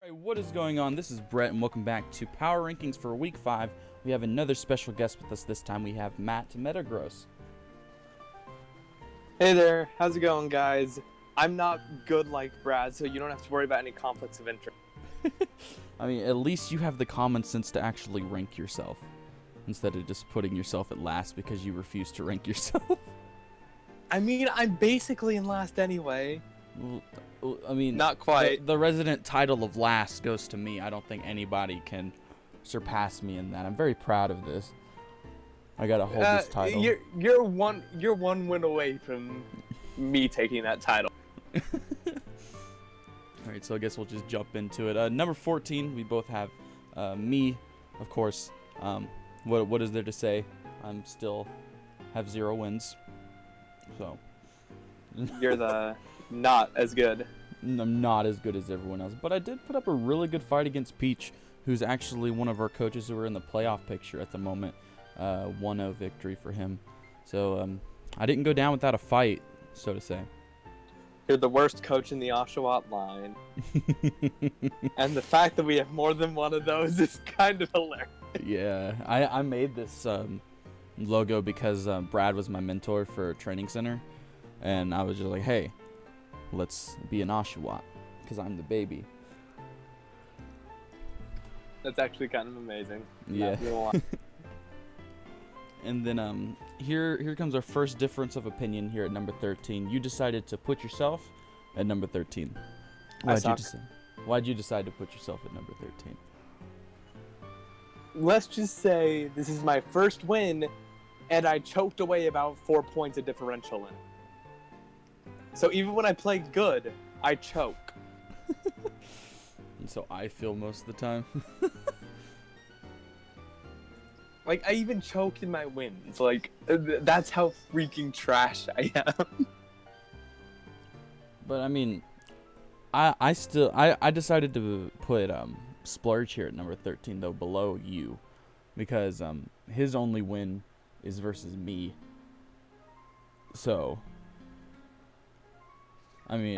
Hey, what is going on? This is Brett, and welcome back to Power Rankings for Week 5. We have another special guest with us this time. We have Matt Metagross. Hey there, how's it going, guys? I'm not good like Brad, so you don't have to worry about any conflicts of interest. I mean, at least you have the common sense to actually rank yourself, instead of just putting yourself at last because you refuse to rank yourself. I mean, I'm basically in last anyway. Well, I mean, not quite. The resident title of last goes to me. I don't think anybody can surpass me in that. I'm very proud of this. I gotta hold this title. You're one win away from me taking that title. All right, so I guess we'll just jump into it. Number 14, we both have me, of course. What is there to say? I'm still have 0 wins. So You're the not as good. I'm not as good as everyone else, but I did put up a really good fight against Peach, who's actually one of our coaches who are in the playoff picture at the moment. 1-0 victory for him. So I didn't go down without a fight, so to say. You're the worst coach in the Oshawott line. And the fact that we have more than one of those is kind of hilarious. Yeah, I made this logo because Brad was my mentor for training center, and I was just like, hey, let's be an Oshawott because I'm the baby. That's actually kind of amazing. Yeah. And then here comes our first difference of opinion here at number 13. You decided to put yourself at number 13. Why'd you decide to put yourself at number 13? Let's just say this is my first win, and I choked away about 4 points of differential in it. So even when I play good, I choke. And so I feel most of the time. Like, I even choke in my wins. Like, that's how freaking trash I am. But I mean, I decided to put Splurge here at number 13 though, below you, because his only win is versus me. So I mean,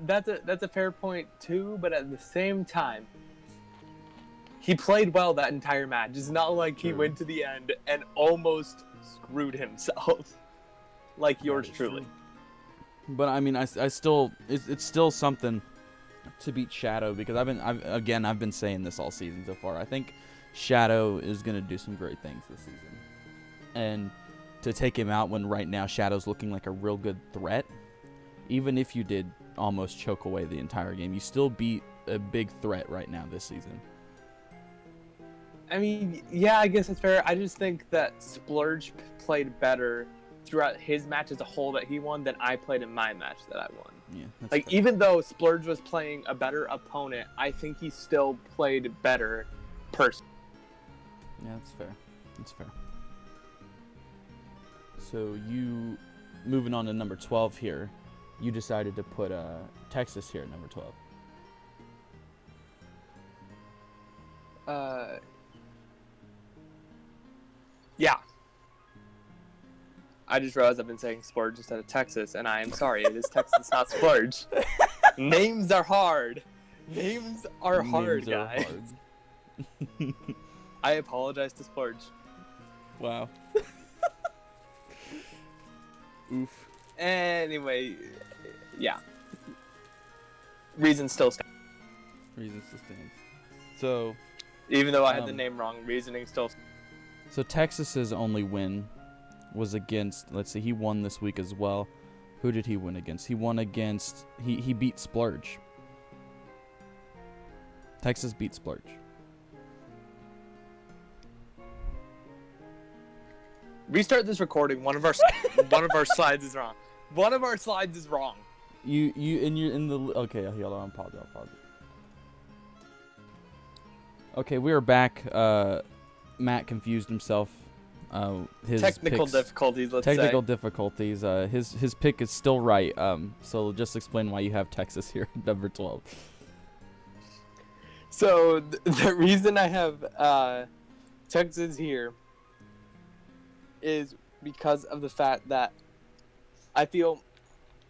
that's a fair point too. But at the same time, he played well that entire match. It's not like he went to the end and almost screwed himself, like yours truly. But I mean, I still it's still something to beat Shadow, because I've been saying this all season so far. I think Shadow is gonna do some great things this season, and to take him out when right now Shadow's looking like a real good threat. Even if you did almost choke away the entire game, you still beat a big threat right now this season. I mean, yeah, I guess that's fair. I just think that Splurge played better throughout his match as a whole that he won than I played in my match that I won. Yeah, like fair. Even though Splurge was playing a better opponent, I think he still played better personally. Yeah, that's fair. That's fair. So you, moving on to number 12 here, you decided to put Texas here at number 12. Yeah. I just realized I've been saying Splurge instead of Texas, and I am sorry. It is Texas, not Splurge. Names are hard. Names are hard, guys. Hard. I apologize to Splurge. Wow. Oof. Anyway, yeah. Reason still stands. Reason still stands. So, even though I had the name wrong, reasoning still stands. So Texas's only win was against, let's see, he won this week as well. Who did he win against? He won against, he beat Splurge. Texas beat Splurge. Restart this recording. One of our slides is wrong. One of our slides is wrong. You and you're in the, okay, hold on, pause it. Okay, we are back. Matt confused himself. His technical difficulties. Technical difficulties. His pick is still right. So just explain why you have Texas here at number 12. So the reason I have Texas here is because of the fact that I feel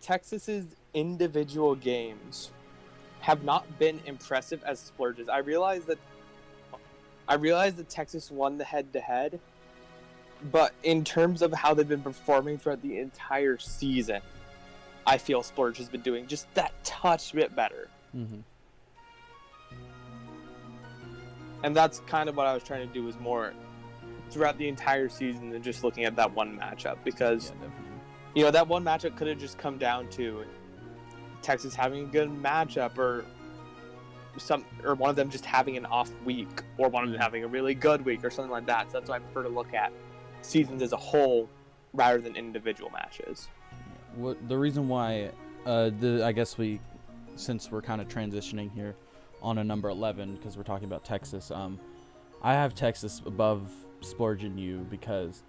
Texas's individual games have not been impressive as splurges. I realize that Texas won the head-to-head, but in terms of how they've been performing throughout the entire season, I feel Splurge has been doing just that touch bit better. Mm-hmm. And that's kind of what I was trying to do, was more throughout the entire season than just looking at that one matchup. Because, that one matchup could have just come down to Texas having a good matchup, or one of them just having an off week, or one of them having a really good week, or something like that. So that's why I prefer to look at seasons as a whole rather than individual matches. The reason why, I guess since we're kind of transitioning here on a number 11, because we're talking about Texas, I have Texas above Splurge and you because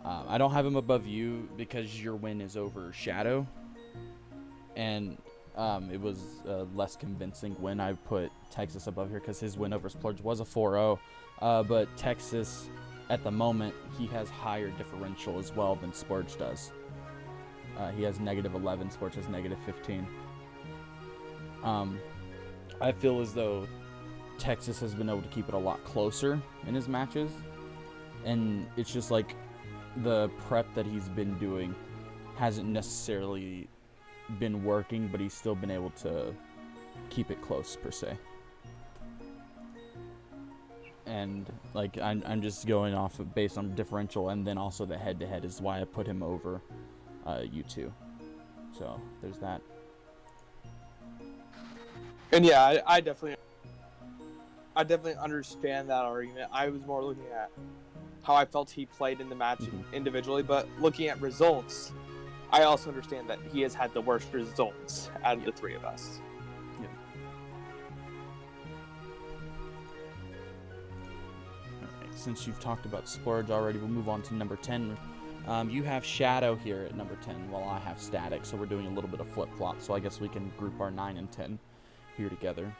I don't have him above you because your win is over Shadow, and it was a less convincing win. I put Texas above here because his win over Splurge was a 4-0, but Texas, at the moment, he has higher differential as well than Splurge does. He has -11, Splurge has -15. I feel as though Texas has been able to keep it a lot closer in his matches, and it's just like the prep that he's been doing hasn't necessarily been working, but he's still been able to keep it close per se. And like I'm just going off of based on differential, and then also the head-to-head is why I put him over you two. So there's that. And yeah, I definitely understand that argument. I was more looking at how I felt he played in the match individually, but looking at results, I also understand that he has had the worst results out of the three of us. Yeah. Alright, since you've talked about Splurge already, we'll move on to number 10. You have Shadow here at number 10, while I have Static, so we're doing a little bit of flip-flop, so I guess we can group our 9 and 10 here together.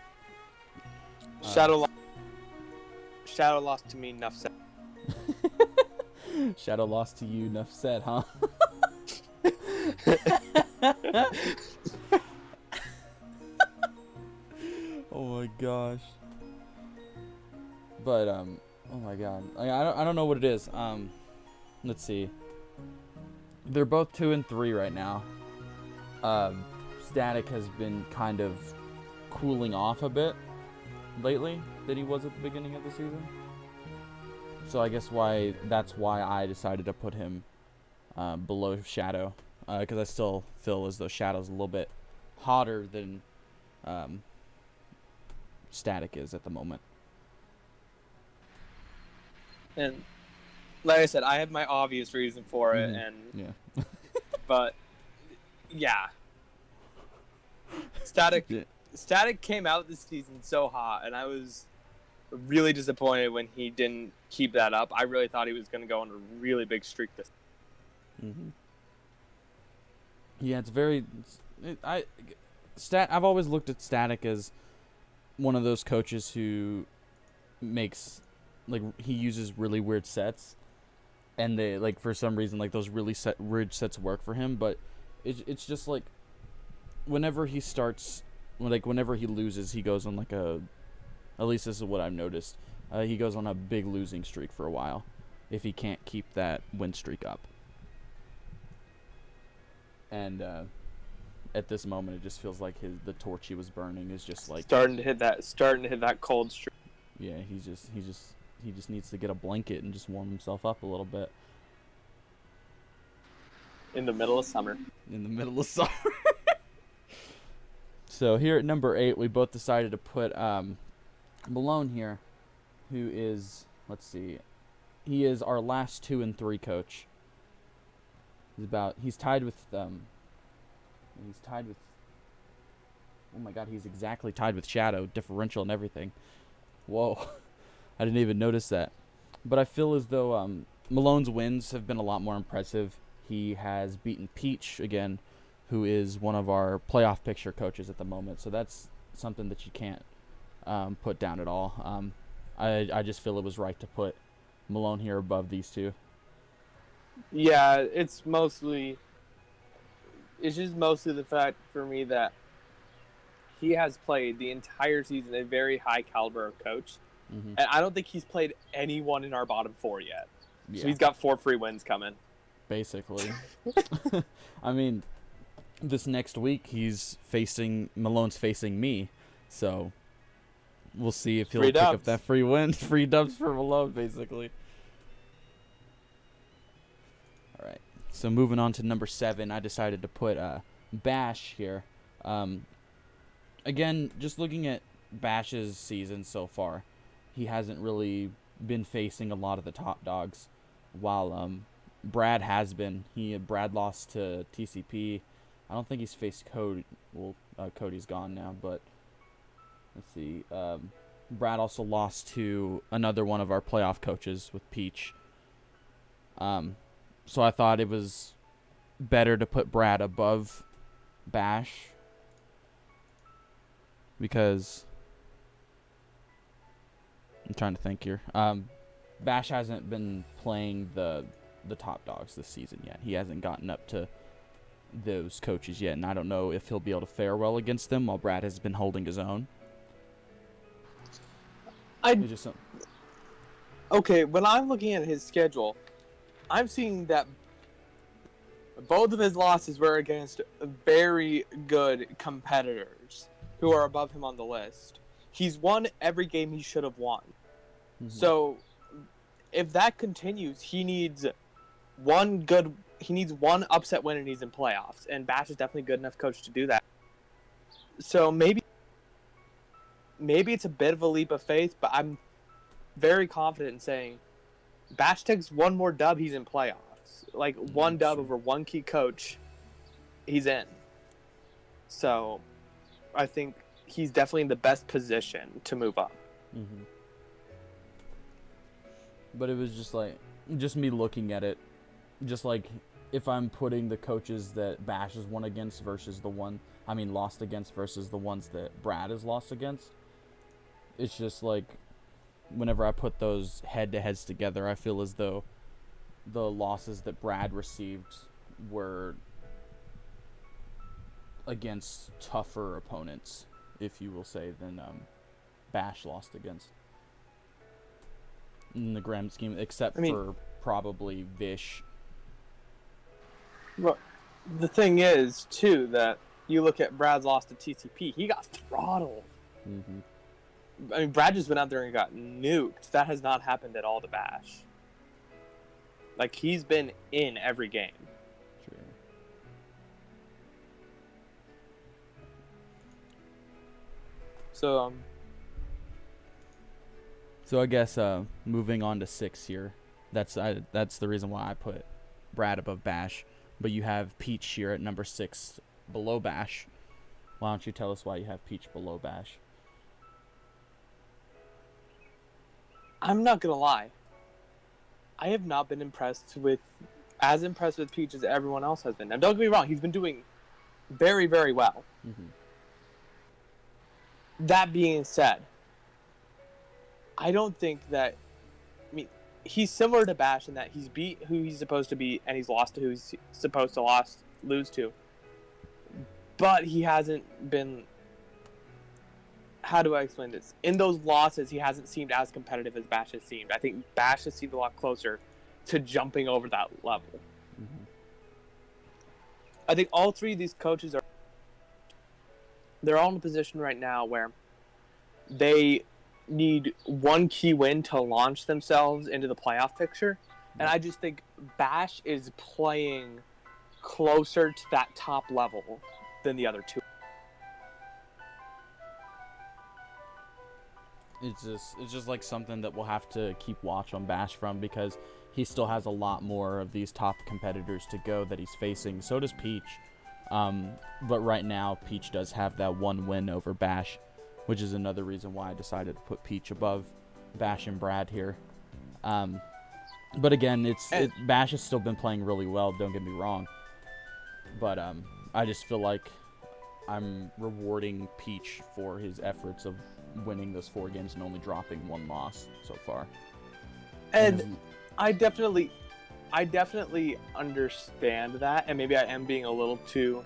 Shadow lost to me, enough said. Shadow lost to you, enough said, huh? Oh my gosh. But oh my god, I don't know what it is. Let's see. They're both 2 and 3 right now. Static has been kind of cooling off a bit lately than he was at the beginning of the season. So I guess that's why I decided to put him below Shadow, because I still feel as though Shadow's a little bit hotter than Static is at the moment. And like I said, I have my obvious reason for it, and yeah. but yeah, Static came out this season so hot, and I was really disappointed when he didn't keep that up. I really thought he was going to go on a really big streak this. Yeah, it's very. I've always looked at Static as one of those coaches who makes, like, he uses really weird sets, and they, like, for some reason, like, those really weird sets work for him. But it's just like whenever he starts, like, whenever he loses, he goes on like a. At least this is what I've noticed. He goes on a big losing streak for a while if he can't keep that win streak up. And at this moment, it just feels like the torch he was burning is just like starting to hit that cold streak. Yeah, he just needs to get a blanket and just warm himself up a little bit. In the middle of summer. So here at number 8, we both decided to put Melone here, who is, let's see, he is our last 2 and 3 coach. He's tied with oh my god, he's exactly tied with Shadow, differential and everything. Whoa, I didn't even notice that. But I feel as though Malone's wins have been a lot more impressive. He has beaten Peach again, who is one of our playoff picture coaches at the moment. So that's something that you can't put down at all. I just feel it was right to put Melone here above these two. Yeah, it's just mostly the fact for me that he has played the entire season a very high caliber of coach. Mm-hmm. And I don't think he's played anyone in our bottom 4 yet. Yeah. So he's got 4 free wins coming. Basically. I mean, this next week Malone's facing me, so we'll see if he'll pick up that free win, free dubs for Malone, basically. All right. So moving on to number 7, I decided to put Bash here. Again, just looking at Bash's season so far, he hasn't really been facing a lot of the top dogs, while Brad has been. Brad lost to TCP. I don't think he's faced Cody. Well, Cody's gone now, but let's see. Brad also lost to another one of our playoff coaches with Peach. So I thought it was better to put Brad above Bash, because I'm trying to think here. Bash hasn't been playing the top dogs this season yet. He hasn't gotten up to those coaches yet, and I don't know if he'll be able to fare well against them while Brad has been holding his own. Okay, when I'm looking at his schedule, I'm seeing that both of his losses were against very good competitors who are above him on the list. He's won every game he should have won. Mm-hmm. So if that continues, he needs one upset win and he's in playoffs. And Bash is definitely a good enough coach to do that. So maybe it's a bit of a leap of faith, but I'm very confident in saying Bash takes one more dub, he's in playoffs. Like, one dub over one key coach, he's in. So I think he's definitely in the best position to move up. Mm-hmm. But it was just me looking at it, just like if I'm putting the coaches that Bash has won against versus lost against versus the ones that Brad has lost against, it's just like whenever I put those head-to-heads together, I feel as though the losses that Brad received were against tougher opponents, if you will say, than Bash lost against. In the grand scheme, except for probably Vish. Well, the thing is, too, that you look at Brad's loss to TCP, he got throttled. Mm-hmm. I mean, Brad just went out there and got nuked. That has not happened at all to Bash. Like, he's been in every game. True. So I guess moving on to 6 here, that's the reason why I put Brad above Bash. But you have Peach here at number 6 below Bash. Why don't you tell us why you have Peach below Bash? I'm not gonna lie. I have not been impressed with Peach as everyone else has been. Now, don't get me wrong, he's been doing very, very well. Mm-hmm. That being said, I don't think that... I mean, he's similar to Bash in that he's beat who he's supposed to beat, and he's lost to who he's supposed to lose to. But he hasn't been... How do I explain this? In those losses, he hasn't seemed as competitive as Bash has seemed. I think Bash has seemed a lot closer to jumping over that level. Mm-hmm. I think all three of these coaches they're all in a position right now where they need one key win to launch themselves into the playoff picture. Mm-hmm. And I just think Bash is playing closer to that top level than the other two. It's just like something that we'll have to keep watch on Bash from, because he still has a lot more of these top competitors to go that he's facing. So does Peach. But right now, Peach does have that one win over Bash, which is another reason why I decided to put Peach above Bash and Brad here. But again, Bash has still been playing really well, don't get me wrong. But I just feel like I'm rewarding Peach for his efforts of winning those 4 games and only dropping 1 loss so far. And I definitely understand that, and maybe I am being a little too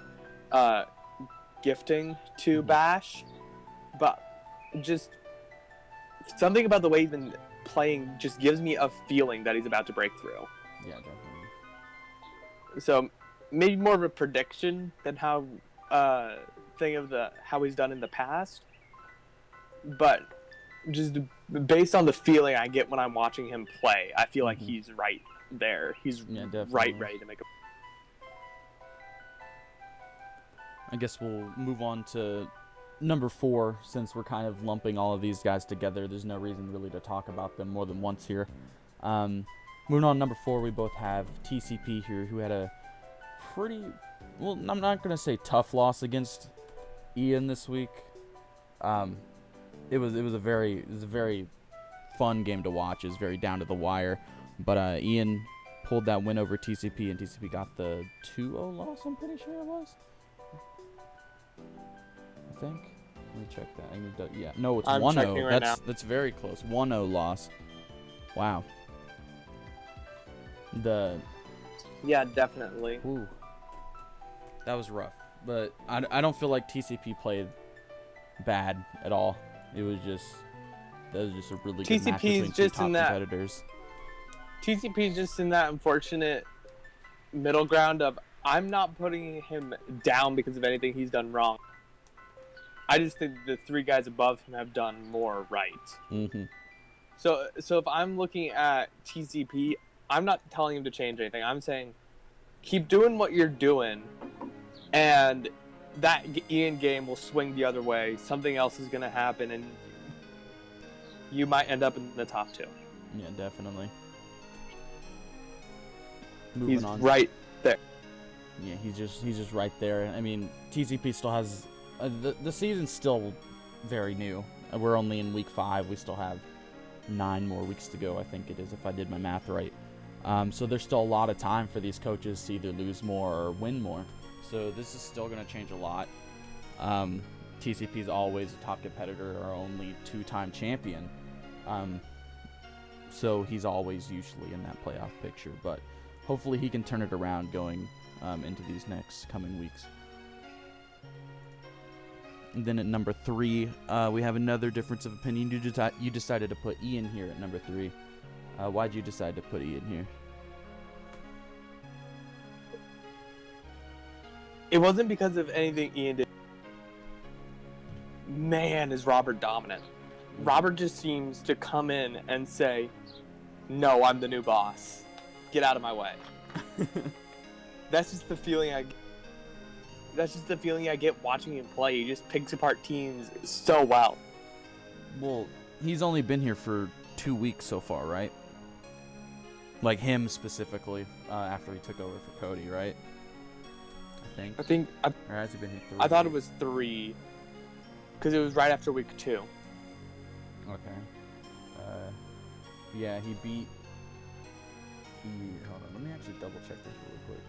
gifting to Bash, but just something about the way he's been playing just gives me a feeling that he's about to break through. Yeah, definitely. So maybe more of a prediction than how he's done in the past, but just based on the feeling I get when I'm watching him play, I feel like he's right there. He's right ready to make a. I guess we'll move on to number 4, since we're kind of lumping all of these guys together. There's no reason really to talk about them more than once here. Moving on to number 4, we both have TCP here, who had a pretty, well, I'm not going to say tough loss against Ian this week. It was a very fun game to watch. It was very down to the wire. But Ian pulled that win over TCP, and TCP got the 2-0 loss, I'm pretty sure it was. I think. Let me check that. Yeah, no, it's 1-0. Right That's very close. 1-0 loss. Wow. Yeah, definitely. Ooh. That was rough. But I don't feel like TCP played bad at all. That was just a really good match between two top competitors. TCP's just in that unfortunate middle ground of, I'm not putting him down because of anything he's done wrong. I just think the 3 guys above him have done more right. Mm-hmm. So if I'm looking at TCP, I'm not telling him to change anything. I'm saying, keep doing what you're doing, and that Ian game will swing the other way. Something else is going to happen, and you might end up in the top 2. Yeah, definitely. He's right there. Yeah, he's just right there. I mean, TCP still has the season's still very new. We're only in week 5. We still have 9 more weeks to go, I think it is, if I did my math right. So there's still a lot of time for these coaches to either lose more or win more. So this is still going to change a lot. TCP is always a top competitor, or only 2-time champion. So he's always usually in that playoff picture. But hopefully he can turn it around going into these next coming weeks. And then at number 3, we have another difference of opinion. You decided to put Ian here at number 3. Why'd you decide to put Ian here? It wasn't because of anything Ian did. Man, is Robert dominant. Robert just seems to come in and say, no, I'm the new boss. Get out of my way. That's just the feeling I get watching him play. He just picks apart teams so well. Well, he's only been here for 2 weeks so far, right? Like him specifically, after he took over for Cody, right? I think. Or has he been here 3? I thought it was 3, because it was right after week 2. Okay. Yeah, he beat. Hold on, let me actually double check this real quick.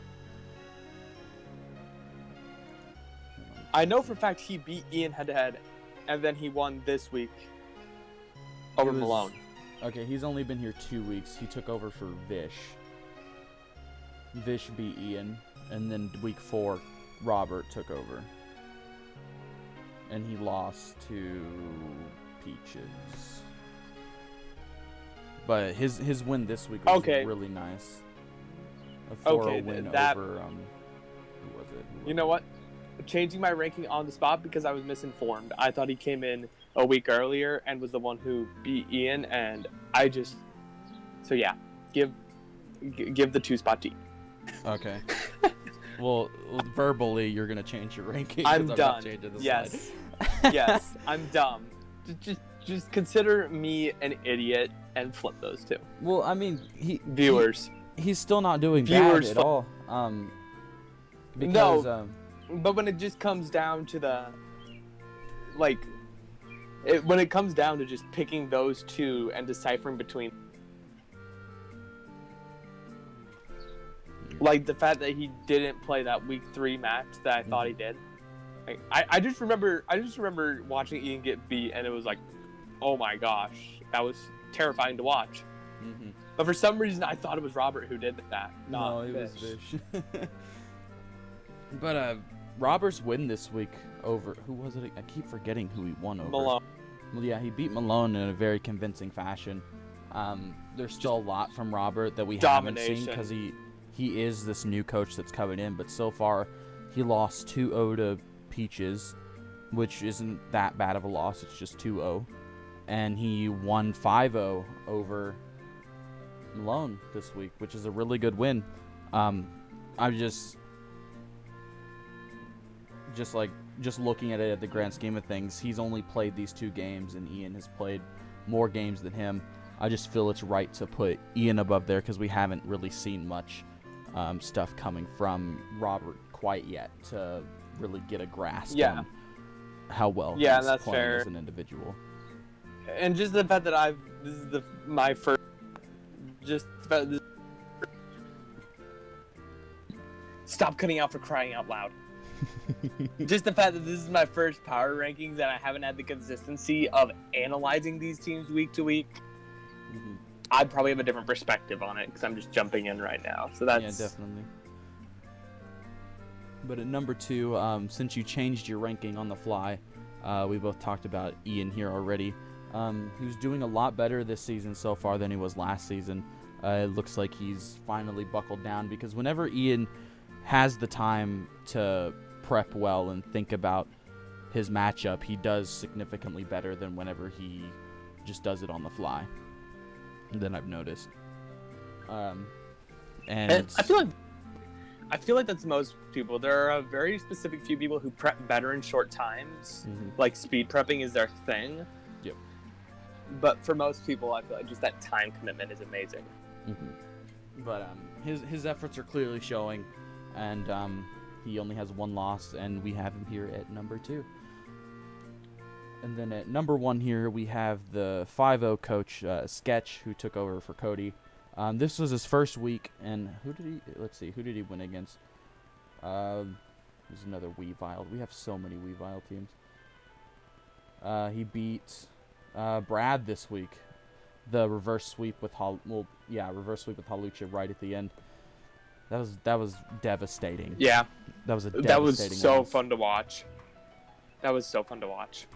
I know for a fact he beat Ian head-to-head, and then he won this week over Melone. Okay, he's only been here 2 weeks. He took over for Vish. Vish beat Ian, and then week 4, Robert took over. And he lost to Peaches. But his win this week was really nice. A 4-0 win over, who was it? You know what? Changing my ranking on the spot because I was misinformed. I thought he came in a week earlier and was the one who beat Ian, and I just... So yeah, give the 2 spot to Ian. Okay. Well, verbally, you're going to change your ranking. I'm done. Yes. Yes, I'm dumb. Just consider me an idiot and flip those 2. Well, I mean, viewers. He's still not doing bad at all. Because, no, but when it just comes down to the, when it comes down to just picking those 2 and deciphering between, like the fact that he didn't play that week 3 match that I thought he did. I just remember watching Ian get beat, and it was like, oh my gosh, that was terrifying to watch. Mm-hmm. But for some reason, I thought it was Robert who did that. No, it was Vish. But Robert's win this week over. Who was it? I keep forgetting who he won over. Melone. Well, yeah, he beat Malone in a very convincing fashion. There's still a lot from Robert that we haven't seen because he is this new coach that's coming in. But so far, he lost 2-0 to Peaches, which isn't that bad of a loss. It's just 2-0. And he won 5-0 over Melone this week, which is a really good win. I'm just looking at it at the grand scheme of things, he's only played these 2 games, and Ian has played more games than him. I just feel it's right to put Ian above there because we haven't really seen much stuff coming from Robert quite yet to really get a grasp on how well he's that's playing fair. as an individual. And just the fact that this is my first, stop cutting out for crying out loud. Just the fact that this is my first power rankings and I haven't had the consistency of analyzing these teams week to week, I'd probably have a different perspective on it because I'm just jumping in right now. So that's... Yeah, definitely. But at number 2, since you changed your ranking on the fly, we both talked about Ian here already. Who's doing a lot better this season so far than he was last season. It looks like he's finally buckled down because whenever Ian has the time to prep well and think about his matchup, he does significantly better than whenever he just does it on the fly. Than I've noticed. And I feel like that's most people. There are a very specific few people who prep better in short times. Like speed prepping is their thing. Yep. But for most people, I feel like just that time commitment is amazing. But his efforts are clearly showing, and he only has 1 loss, and we have him here at number 2. And then at number 1 here, we have the 5-0 coach, Sketch, who took over for Cody. This was his first week, and who did he win against? There's another Weavile. We have so many Weavile teams. He beat Brad this week. The reverse sweep with reverse sweep with Halucha right at the end. That was devastating. Yeah. That was a devastating so loss. fun to watch. That was so fun to watch.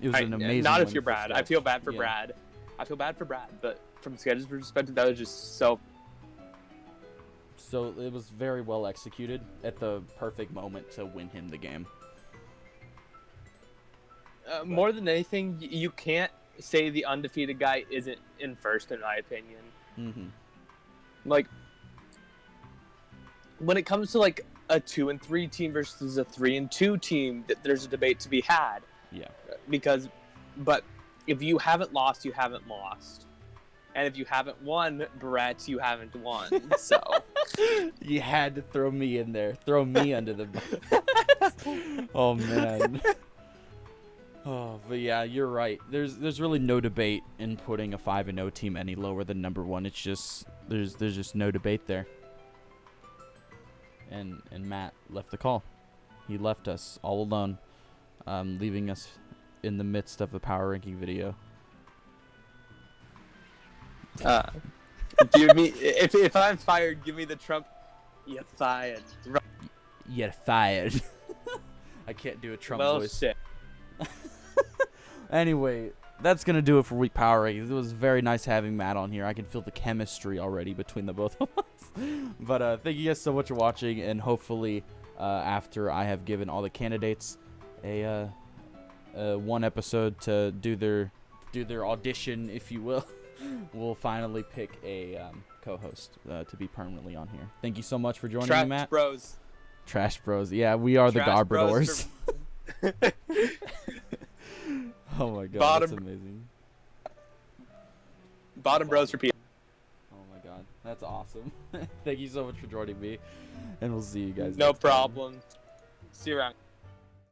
It was an amazing Not win if you're for Brad. I Sketch. feel bad for Yeah. Brad. I feel bad for Brad, but from Sketch's perspective, that was just so... So it was very well executed at the perfect moment to win him the game. More than anything, you can't say the undefeated guy isn't in first, in my opinion. Like, when it comes to like a 2-3 team versus a 3-2 team, there's a debate to be had. Yeah. But if you haven't lost, you haven't lost. And if you haven't won, Brett, you haven't won. So You had to throw me in there. Throw me under the bus. Oh, man. Oh, but yeah, you're right. There's really no debate in putting a 5-0 team any lower than number 1. It's just there's just no debate there. And Matt left the call. He left us all alone, leaving us in the midst of a power ranking video. Give me if I'm fired, give me the Trump. You're fired. You're fired. I can't do a Trump voice. Shit. Anyway, that's going to do it for week power rankings. It was very nice having Matt on here. I can feel the chemistry already between the both of us. But thank you guys so much for watching, and hopefully after I have given all the candidates a one episode to do their audition, if you will, we'll finally pick a co-host to be permanently on here. Thank you so much for joining me, Matt. Trash Bros. Yeah, we are the Garbadors. Oh my god, that's amazing. Bottom Bros for people. Oh my god, that's awesome. Thank you so much for joining me, and we'll see you guys No next time. problem. See you around.